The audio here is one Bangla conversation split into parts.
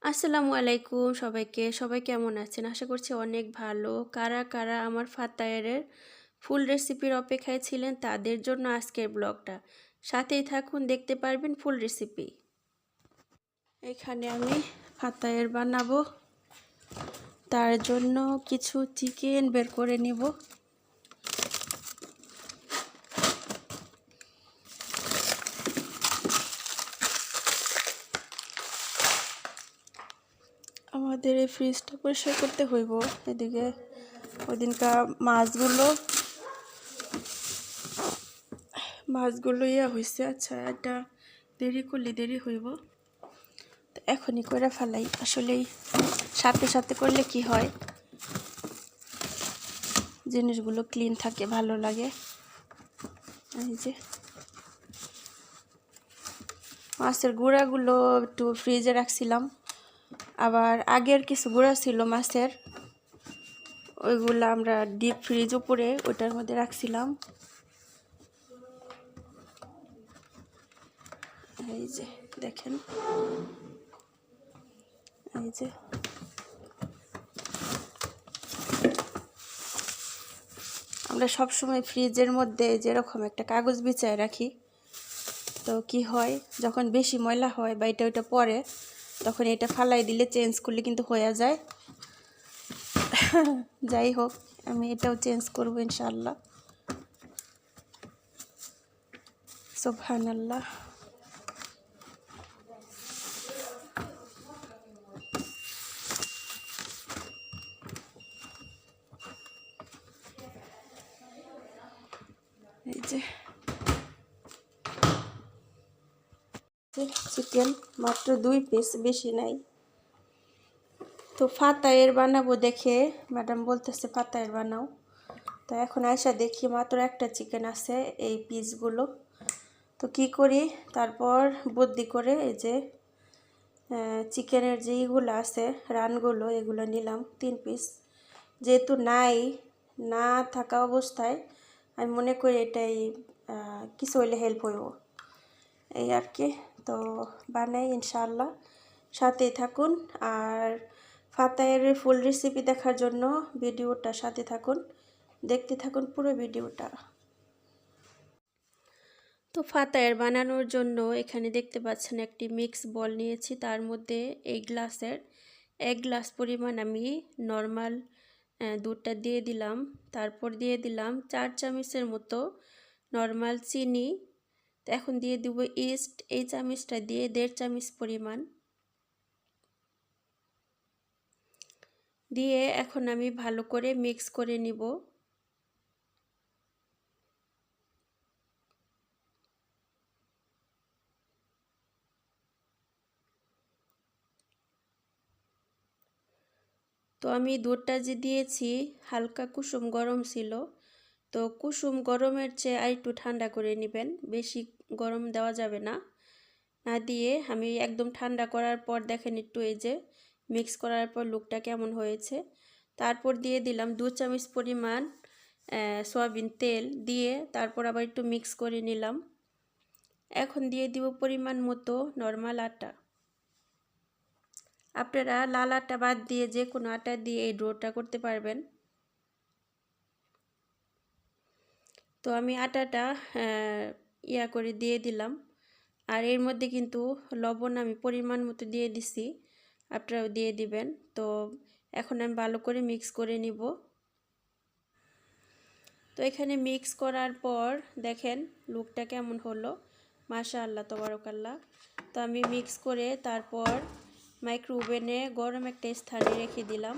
আসসালামু আলাইকুম সবাইকে। সবাই কেমন আছেন? আশা করছি অনেক ভালো। কারা, কারা আমার ফাতায়েরের ফুল রেসিপির অপেক্ষায় ছিলেন তাদের জন্য আজকের ব্লগটা। সাথেই থাকুন, দেখতে পারবেন ফুল রেসিপি। এখানে আমি ফাতায়ের বানাবো। তার জন্য কিছু চিকেন বের করে নিব। আমাদের এই ফ্রিজটা পরিষ্কার করতে হইব। এদিকে ওইদিনকার মাছগুলো হয়েছে। আচ্ছা, এটা দেরি করলে দেরি হইব, তো এখনই করে ফেলাই। আসলেই সাথে সাথে করলে কি হয়, জিনিসগুলো ক্লিন থাকে, ভালো লাগে। এই যে মাছের গুঁড়াগুলো একটু ফ্রিজে রাখছিলাম, আবার আগের কিছু গুঁড়া ছিল মাছের, ওইগুলো আমরা ডিপ ফ্রিজ উপরে ওইটার মধ্যে রাখছিলাম। এই যে দেখেন, এই যে আমরা সবসময় ফ্রিজের মধ্যে যেরকম একটা কাগজ বিছায় রাখি, তো কি হয় যখন বেশি ময়লা হয় বা এটা ওইটা পরে, তখন এটা ফালাই দিলে চেঞ্জ করলে কিন্তু হয়ে যায়। যাই হোক, আমি এটাও চেঞ্জ করবো ইনশাআল্লাহ। সুবহানাল্লাহ। এই যে চিকেন মাত্র 2 পিস, বেশি নাই। তো ফাতায়ের বানাবো দেখে ম্যাডাম বলতেছে ফাতায়ের বানাও। তো এখন আয়সা দেখি মাত্র একটা চিকেন আছে, এই পিসগুলো। তো কি করি, তারপর বুদ্ধি করে এই যে চিকেনের যে ইগুলো আছে রানগুলো, এগুলো নিলাম 3 পিস। যেহেতু না থাকা অবস্থায় আমি মনে করি এটাই কিছু হইলে হেল্প হইব, এই আর কি। তো বানাই ইনশাআল্লাহ, সাথেই থাকুন। আর ফাতায়ের ফুল রেসিপি দেখার জন্য ভিডিওটা সাথে থাকুন, দেখতে থাকুন পুরো ভিডিওটা। তো ফাতায়ের বানানোর জন্য এখানে দেখতে পাচ্ছেন একটি মিক্স বল নিয়েছি। তার মধ্যে এই গ্লাসের 1 গ্লাস পরিমাণ আমি নর্মাল দুধটা দিয়ে দিলাম। তারপর দিয়ে দিলাম 4 চামচের মতো নর্মাল চিনি। তো এখন দিয়ে দিব ইস্ট, এই চামচটা দিয়ে 1.5 চামচ পরিমাণ দিয়ে এখন আমি ভালো করে মিক্স করে নিব। তো আমি দুধটা যে দিয়েছি হালকা কুসুম গরম ছিল, তো কুসুম গরমের চেয়ে আর একটু ঠান্ডা করে নেবেন, বেশি গরম দেওয়া যাবে না। না দিয়ে আমি একদম ঠান্ডা করার পর দেখেন একটু এই যে মিক্স করার পর লুকটা কেমন হয়েছে। তারপর দিয়ে দিলাম 2 চামচ পরিমাণ সয়াবিন তেল দিয়ে তারপর আবার একটু মিক্স করে নিলাম। এখন দিয়ে দিব পরিমাণ মতো নর্মাল আটা। আপনারা লাল আটা বাদ দিয়ে যে কোনো আটা দিয়ে এই ডোটা করতে পারবেন। তো আমি আটাটা করে দিয়ে দিলাম। আর এর মধ্যে কিন্তু লবণ আমি পরিমাণ মতো দিয়ে দিছি, আপনারাও দিয়ে দিবেন। তো এখন আমি ভালো করে মিক্স করে নিব। তো এখানে মিক্স করার পর দেখেন লুকটা কেমন হলো, মাশাআল্লাহ তাবারাকাল্লাহ। তো আমি মিক্স করে তারপর মাইক্রো ওভেনে গরম একটা স্থানে রেখে দিলাম।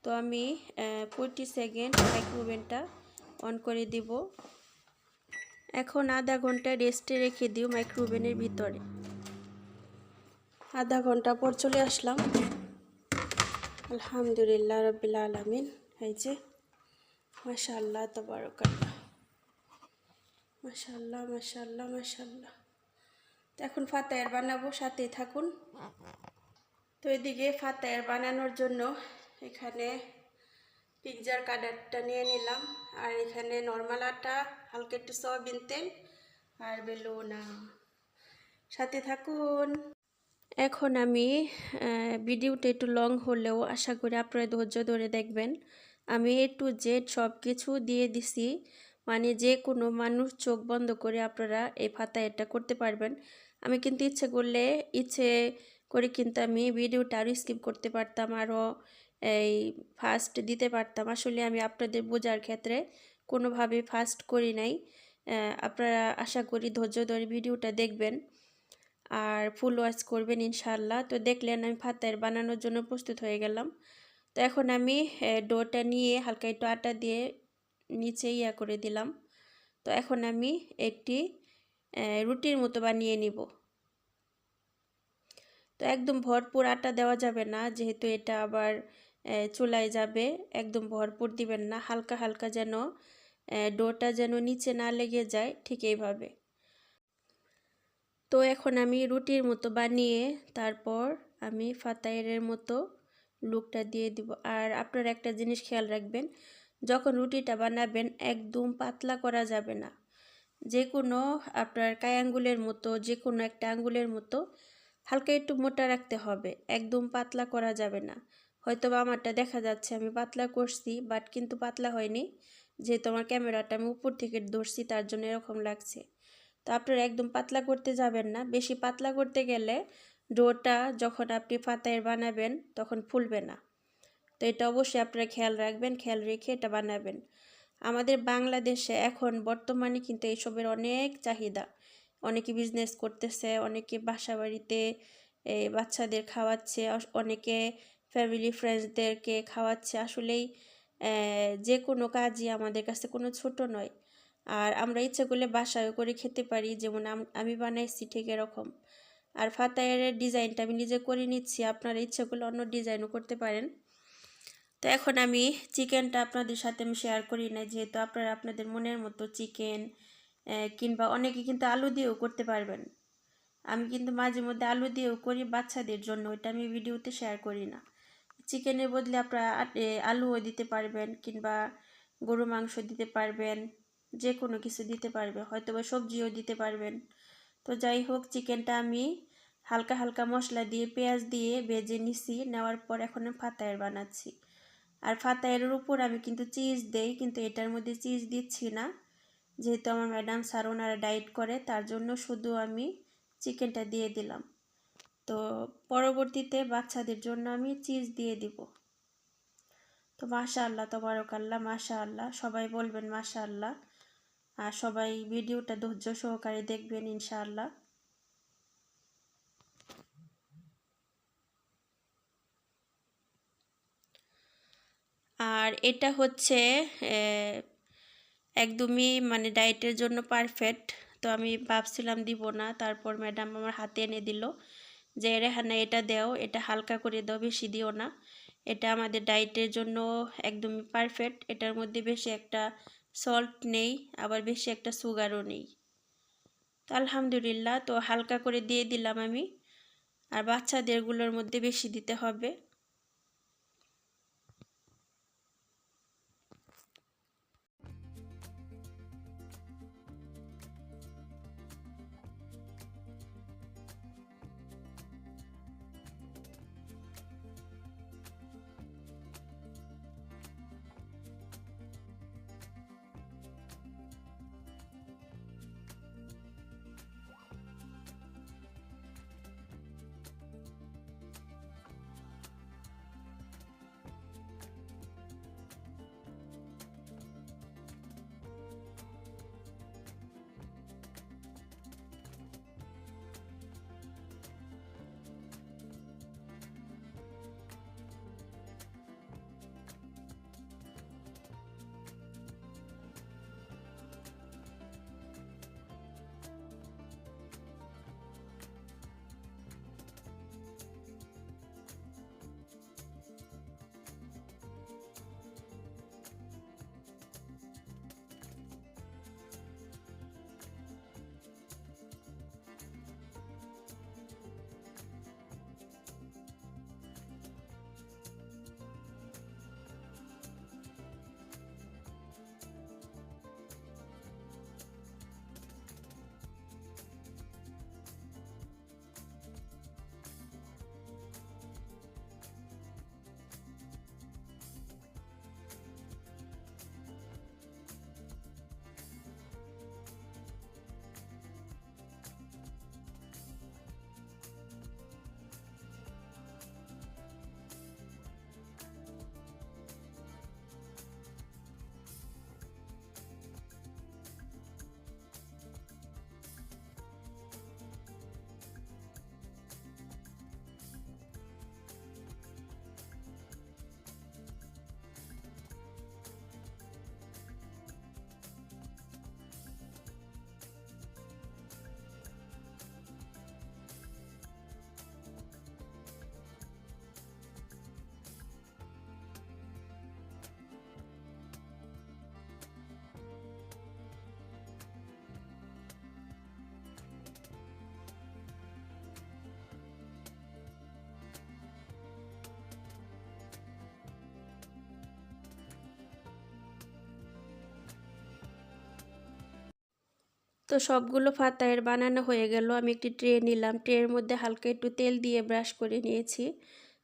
তো আমি 40 সেকেন্ড মাইক্রো ওভেনটা অন করে দিব। এখন আধা ঘন্টা রেস্টে রেখে দিও মাইক্রো ওভেনের ভিতরে। আধা ঘন্টা পর চলে আসলাম। আলহামদুলিল্লাহ রাব্বিল আলামিন। এই যে মাশাআল্লাহ তাবারাকাল্লাহ, মাশাআল্লাহ মাশাআল্লাহ মাশাআল্লাহ। তো এখন ফাতায়ের বানাবো, সাথেই থাকুন। তো এদিকে ফাতায়ের বানানোর জন্য এখানে পিৎজার কাটারটা নিয়ে নিলাম, আর এখানে নর্মাল আটা, হালকা একটু সয়াবিন তেল আর বেলুন। সাথে থাকুন। এখন আমি ভিডিওটা একটু লং হলেও আশা করি আপনারা ধৈর্য ধরে দেখবেন। আমি A to Z সব কিছু দিয়ে দিছি, মানে যে কোনো মানুষ চোখ বন্ধ করে আপনারা এই ফাতায়াটা করতে পারবেন। আমি কিন্তু ইচ্ছে করে কিন্তু আমি ভিডিওটা আরও স্কিপ করতে পারতাম, আরও এই ফাস্ট দিতে পারতাম। আসলে আমি আপনাদের বোঝার ক্ষেত্রে কোনোভাবেই ফাস্ট করি নাই। আপনারা আশা করি ধৈর্য ধরে ভিডিওটা দেখবেন আর ফুল ওয়াচ করবেন ইনশাআল্লাহ। তো দেখলেন আমি ফাতায়ের বানানোর জন্য প্রস্তুত হয়ে গেলাম। তো এখন আমি ডোটা নিয়ে হালকা একটু আটা দিয়ে নিচে করে দিলাম। তো এখন আমি একটি রুটির মতো বানিয়ে নিব। তো একদম ভরপুর আটা দেওয়া যাবে না, যেহেতু এটা আবার চুলায় যাবে। একদম ভরপুর দিবেন না, হালকা হালকা যেন ডোটা যেন নিচে না লেগে যায়, ঠিক এইভাবে। তো এখন আমি রুটির মতো বানিয়ে তারপর আমি ফাতায়ের মতো লুকটা দিয়ে দিব। আর আপনারা একটা জিনিস খেয়াল রাখবেন, যখন রুটিটা বানাবেন একদম পাতলা করা যাবে না। যে কোনো আপনার কাই আঙ্গুলের মতো, যে কোনো একটা আঙ্গুলের মতো হালকা একটু মোটা রাখতে হবে, একদম পাতলা করা যাবে না। হয়তো বা আমারটা দেখা যাচ্ছে আমি পাতলা করছি, বাট কিন্তু পাতলা হয়নি, যেহেতু আমার ক্যামেরাটা আমি উপর থেকে ধরছি তার জন্য এরকম লাগছে। তো আপনারা একদম পাতলা করতে যাবেন না, বেশি পাতলা করতে গেলে ডোটা যখন আপনি ফাতায়ের বানাবেন তখন ফুলবে না। তো এটা অবশ্যই আপনারা খেয়াল রাখবেন, খেয়াল রেখে এটা বানাবেন। আমাদের বাংলাদেশে এখন বর্তমানে কিন্তু এইসবের অনেক চাহিদা। অনেকে বিজনেস করতেছে, অনেকে বাসা বাড়িতে বাচ্চাদের খাওয়াচ্ছে, অনেকে ফ্যামিলি ফ্রেন্ডসদেরকে খাওয়াচ্ছে। আসলেই যে কোনো কাজই আমাদের কাছে কোনো ছোট নয়। আর আমরা ইচ্ছা করলে বাসায়ও করে খেতে পারি, যেমন আমি বানাইছি ঠিক এরকম। আর ফাতায়ের ডিজাইনটা আমি নিজে করে নিচ্ছি, আপনারা ইচ্ছা করলে অন্য ডিজাইনও করতে পারেন। তো এখন আমি চিকেনটা আপনাদের সাথে আমি শেয়ার করি না, যেহেতু আপনারা আপনাদের মনের মতো চিকেন কিংবা অনেকে কিন্তু আলু দিয়েও করতে পারবেন। আমি কিন্তু মাঝে মধ্যে আলু দিয়েও করি বাচ্চাদের জন্য, ওইটা আমি ভিডিওতে শেয়ার করি না। চিকেনের বদলে আপনারা আলুও দিতে পারবেন, কিংবা গরু মাংস দিতে পারবেন, যে কোনো কিছু দিতে পারবে, হয়তো বা সবজিও দিতে পারবেন। তো যাই হোক, চিকেনটা আমি হালকা হালকা মশলা দিয়ে পেঁয়াজ দিয়ে ভেজে নিছি, নেওয়ার পর এখন আমি ফাতায়ের বানাচ্ছি। আর ফাতায়ের উপর আমি কিন্তু চিজ দেই, কিন্তু এটার মধ্যে চিজ দিচ্ছি না, যেহেতু আমার ম্যাডাম স্যার ওনারা ডায়েট করে, তার জন্য শুধু আমি চিকেনটা দিয়ে দিলাম। তো পরবর্তীতে বাচ্চাদের জন্য আমি চিজ দিয়ে দিব। তো মাশাআল্লাহ, তাবারাকাল্লাহ, মাশাআল্লাহ, সবাই বলবেন মাশাআল্লাহ। আর সবাই ভিডিওটা ধৈর্য সহকারে দেখবেন ইনশাআল্লাহ। আর এটা হচ্ছে একদমই মানে ডায়েটের জন্য পারফেক্ট। তো আমি ভাবছিলাম দিব না, তারপর ম্যাডাম আমার হাতে এনে দিল যে রেহানা এটা দাও, এটা হালকা করে দাও, বেশি দিও না। এটা আমাদের ডায়েটের জন্য একদমই পারফেক্ট। এটার মধ্যে বেশি একটা সল্ট নেই, আবার বেশি একটা সুগারও নেই। তো আলহামদুলিল্লাহ, তো হালকা করে দিয়ে দিলাম আমি। আর বাচ্চাদেরগুলোর মধ্যে বেশি দিতে হবে। তো সবগুলো ফাতায়ের বানানো হয়ে গেল। আমি একটি ট্রে নিলাম, ট্রের মধ্যে হালকা একটু তেল দিয়ে ব্রাশ করে নিয়েছি।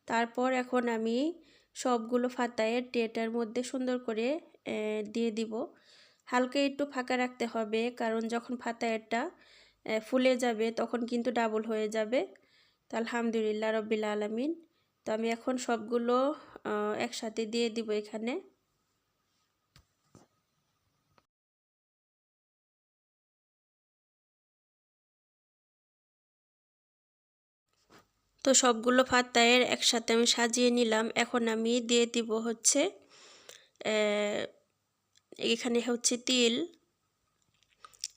তারপর এখন আমি সবগুলো ফাতায়ের ট্রেটার মধ্যে সুন্দর করে দিয়ে দিব। হালকা একটু ফাঁকা রাখতে হবে, কারণ যখন ফাতায়েরটা ফুলে যাবে তখন কিন্তু ডাবল হয়ে যাবে। তো আলহামদুলিল্লাহ রব্বিল আলামিন। তো আমি এখন সবগুলো একসাথে দিয়ে দিব এখানে। তো সবগুলো ফাতায়ের একসাথে আমি সাজিয়ে নিলাম। এখন আমি দিয়ে দিব হচ্ছে এখানে হচ্ছে তিল,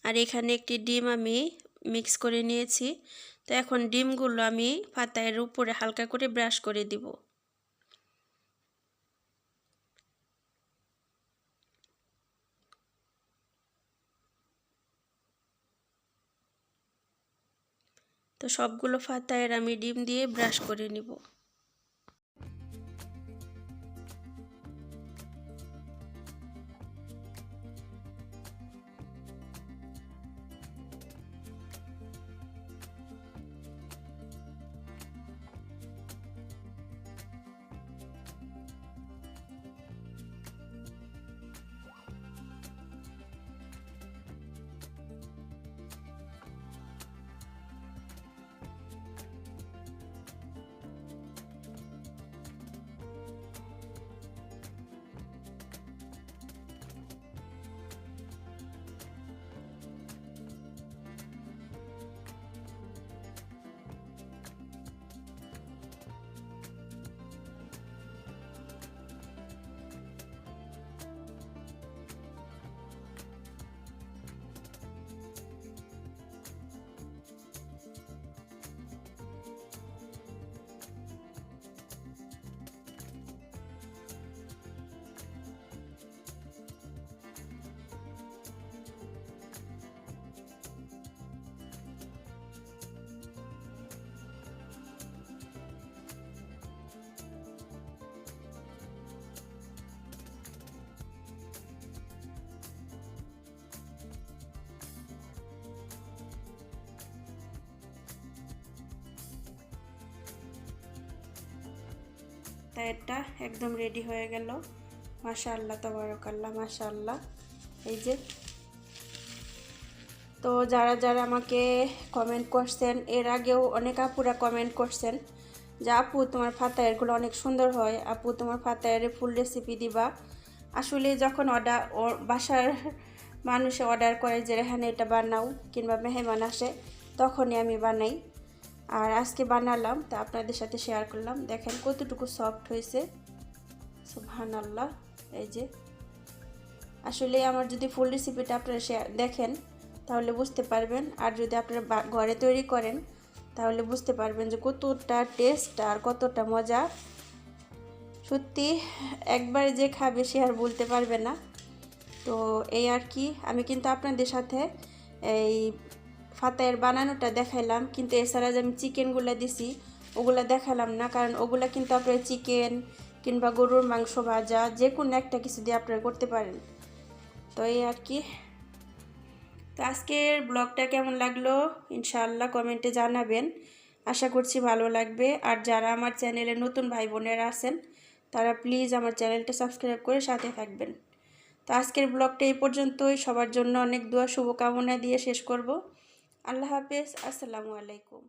আর এখানে একটি ডিম আমি মিক্স করে নিয়েছি। তো এখন ডিমগুলো আমি ফাতায়ের উপরে হালকা করে ব্রাশ করে দিব। তো সবগুলো ফাতায়ের আমি ডিম দিয়ে ব্রাশ করে নিব। এটা একদম রেডি হয়ে গেল। মাশাআল্লাহ তাবারাকাল্লাহ, মাশাআল্লাহ। এই যে, তো যারা যারা আমাকে কমেন্ট করছেন, এর আগেও অনেক আপুরা কমেন্ট করছেন যে আপু তোমার ফাতায়েরগুলো অনেক সুন্দর হয়, আপু তোমার ফাতায়ের ফুল রেসিপি দিবা। আসলে যখন বাসার মানুষে অর্ডার করে যে রেহানে এটা বানাও, কিংবা মেহমান আসে, তখনই আমি বানাই। আর আজকে বানালাম, তা আপনাদের সাথে শেয়ার করলাম। দেখেন কতটুকু সফট হয়েছে, সুবহানাল্লাহ। এই যে, আসলে আমার যদি ফুল রেসিপিটা আপনারা দেখেন তাহলে বুঝতে পারবেন, আর যদি আপনারা ঘরে তৈরি করেন তাহলে বুঝতে পারবেন যে কতটা টেস্ট আর কতটা মজা। সত্যি একবার যে খাবে সে আর বলতে পারবে না। তো এই আর কি, আমি কিন্তু আপনাদের সাথে এই ফাতায়ের বানানোটা দেখাইলাম, কিন্তু এছাড়া যে আমি চিকেনগুলো দিছি ওগুলো দেখালাম না, কারণ ওগুলো কিন্তু আপনারা চিকেন কিংবা গরুর মাংস ভাজা যে কোনো একটা কিছু দিয়ে আপনারা করতে পারেন। তো এই আর কি। তো আজকের ব্লগটা কেমন লাগলো ইনশাআল্লাহ কমেন্টে জানাবেন, আশা করছি ভালো লাগবে। আর যারা আমার চ্যানেলে নতুন ভাই বোনেরা আছেন তারা প্লিজ আমার চ্যানেলটা সাবস্ক্রাইব করে সাথে থাকবেন। তো আজকের ব্লগটা এই পর্যন্তই। সবার জন্য অনেক দোয়া শুভকামনা দিয়ে শেষ করব। আল্লাহ হাফেজ, আসসালামু আলাইকুম।